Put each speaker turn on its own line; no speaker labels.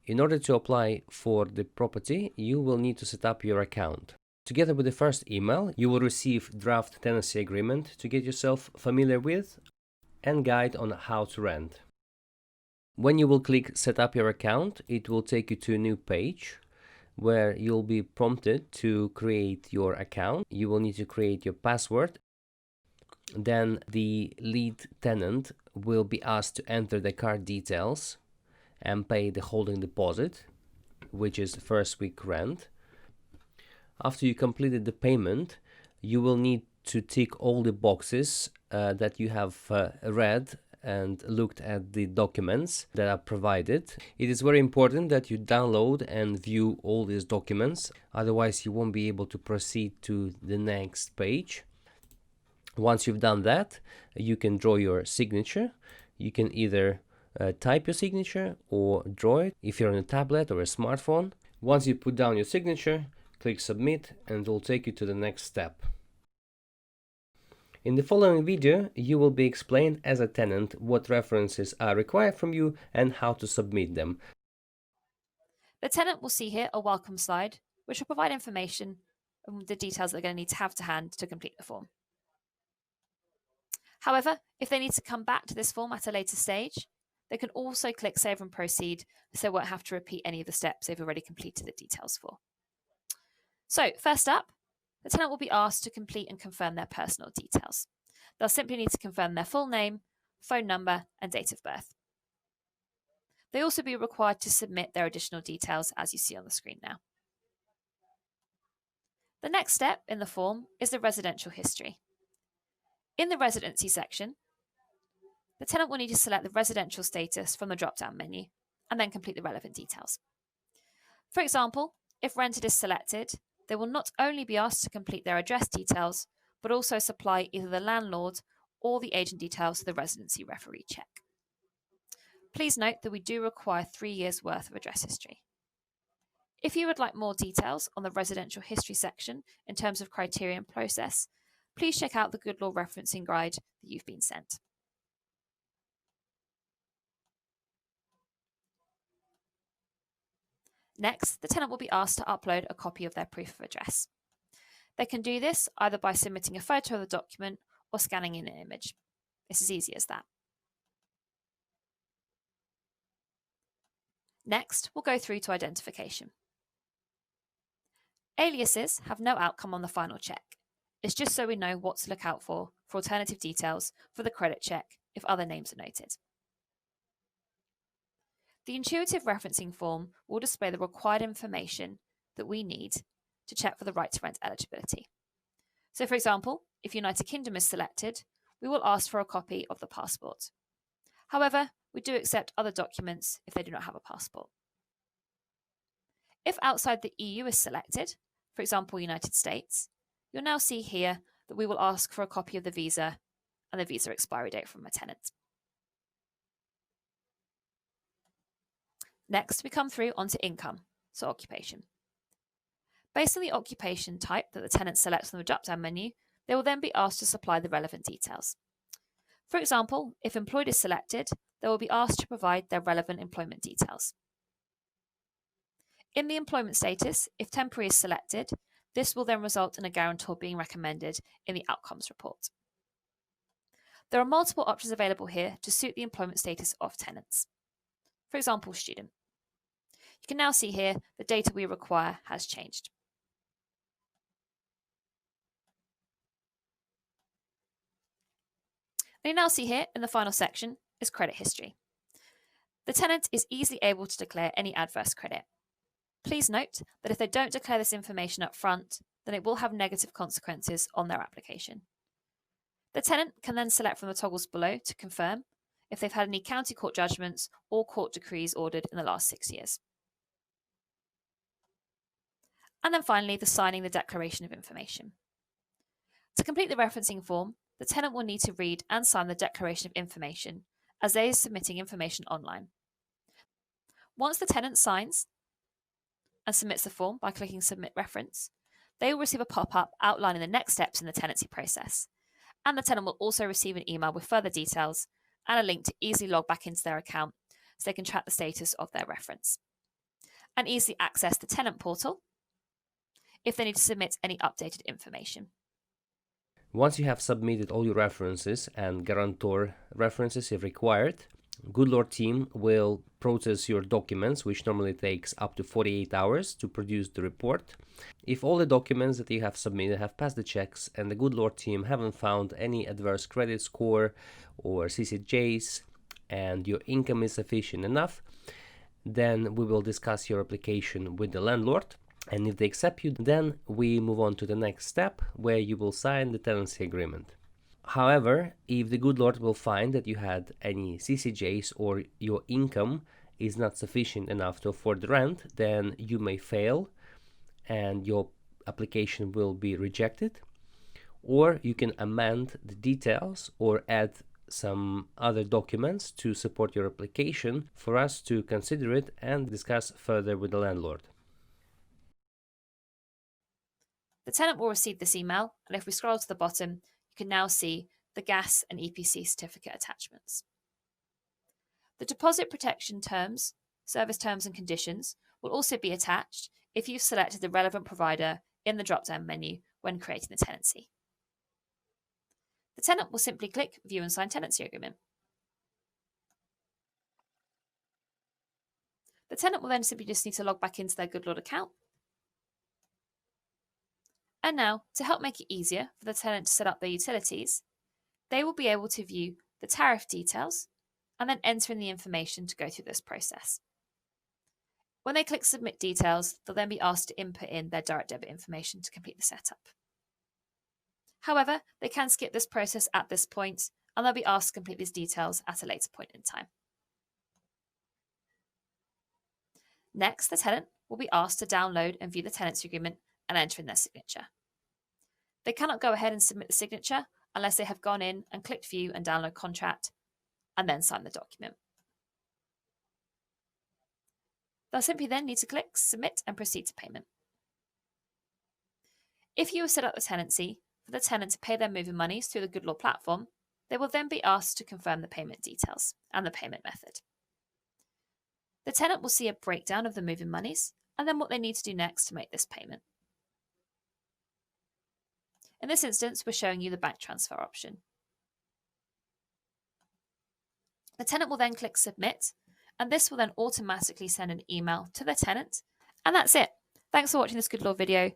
In order to apply for the property, you will need to set up your account. Together with the first email, you will receive draft tenancy agreement to get yourself familiar with and guide on how to rent. When you will click set up your account, it will take you to a new page where you'll be prompted to create your account. You will need to create your password. Then the lead tenant will be asked to enter the card details and pay the holding deposit, which is the first week rent. After you completed the payment, you will need to tick all the boxes that you have read and looked at the documents that are provided. It is very important that you download and view all these documents, otherwise you won't be able to proceed to the next page. Once you've done that, you can draw your signature. You can either type your signature or draw it if you're on a tablet or a smartphone. Once you put down your signature, click submit and it will take you to the next step. In the following video, you will be explained as a tenant what references are required from you and how to submit them.
The tenant will see here a welcome slide, which will provide information on the details they're going to need to have to hand to complete the form. However, if they need to come back to this form at a later stage, they can also click Save and Proceed, so they won't have to repeat any of the steps they've already completed the details for. So, first up, the tenant will be asked to complete and confirm their personal details. They'll simply need to confirm their full name, phone number, and date of birth. They'll also be required to submit their additional details as you see on the screen now. The next step in the form is the residential history. In the residency section, the tenant will need to select the residential status from the drop-down menu and then complete the relevant details. For example, if rented is selected, they will not only be asked to complete their address details, but also supply either the landlord or the agent details to the residency referee check. Please note that we do require 3 years' worth of address history. If you would like more details on the residential history section in terms of criteria and process, please check out the Good Law Referencing Guide that you've been sent. Next, the tenant will be asked to upload a copy of their proof of address. They can do this either by submitting a photo of the document or scanning in an image. It's as easy as that. Next, we'll go through to identification. Aliases have no outcome on the final check. It's just so we know what to look out for alternative details for the credit check if other names are noted. The intuitive referencing form will display the required information that we need to check for the right to rent eligibility. So for example, if United Kingdom is selected, we will ask for a copy of the passport. However, we do accept other documents if they do not have a passport. If outside the EU is selected, for example United States, you'll now see here that we will ask for a copy of the visa and the visa expiry date from a tenant. Next, we come through onto income, so occupation. Based on the occupation type that the tenant selects from the drop-down menu, they will then be asked to supply the relevant details. For example, if employed is selected, they will be asked to provide their relevant employment details. In the employment status, if temporary is selected, this will then result in a guarantor being recommended in the outcomes report. There are multiple options available here to suit the employment status of tenants. For example, student. You can now see here the data we require has changed. And you now see here in the final section is credit history. The tenant is easily able to declare any adverse credit. Please note that if they don't declare this information up front, then it will have negative consequences on their application. The tenant can then select from the toggles below to confirm if they've had any county court judgments or court decrees ordered in the last 6 years. And then finally, the signing the declaration of information. To complete the referencing form, the tenant will need to read and sign the declaration of information as they are submitting information online. Once the tenant signs and submits the form by clicking Submit Reference, they will receive a pop-up outlining the next steps in the tenancy process. And the tenant will also receive an email with further details and a link to easily log back into their account so they can track the status of their reference. and easily access the tenant portal if they need to submit any updated information.
Once you have submitted all your references and guarantor references if required, Goodlord team will process your documents, which normally takes up to 48 hours to produce the report. If all the documents that you have submitted have passed the checks and the Goodlord team haven't found any adverse credit score or CCJs and your income is sufficient enough, then we will discuss your application with the landlord. And if they accept you, then we move on to the next step where you will sign the tenancy agreement. However, if the Goodlord will find that you had any CCJs or your income is not sufficient enough to afford the rent, then you may fail and your application will be rejected. Or you can amend the details or add some other documents to support your application for us to consider it and discuss further with the landlord.
The tenant will receive this email, and if we scroll to the bottom, you can now see the gas and EPC certificate attachments. The deposit protection terms, service terms and conditions will also be attached if you've selected the relevant provider in the drop-down menu when creating the tenancy. The tenant will simply click View and Sign Tenancy Agreement. The tenant will then simply just need to log back into their Goodlord account. And now, to help make it easier for the tenant to set up their utilities, they will be able to view the tariff details and then enter in the information to go through this process. When they click Submit Details, they'll then be asked to input in their direct debit information to complete the setup. However, they can skip this process at this point and they'll be asked to complete these details at a later point in time. Next, the tenant will be asked to download and view the tenancy agreement and enter in their signature. They cannot go ahead and submit the signature unless they have gone in and clicked View and Download Contract and then sign the document. They'll simply then need to click Submit and proceed to payment. If you have set up the tenancy for the tenant to pay their moving monies through the Goodlord platform, they will then be asked to confirm the payment details and the payment method. The tenant will see a breakdown of the moving monies and then what they need to do next to make this payment. In this instance, we're showing you the bank transfer option. The tenant will then click Submit, and this will then automatically send an email to the tenant. And that's it. Thanks for watching this Goodlord video.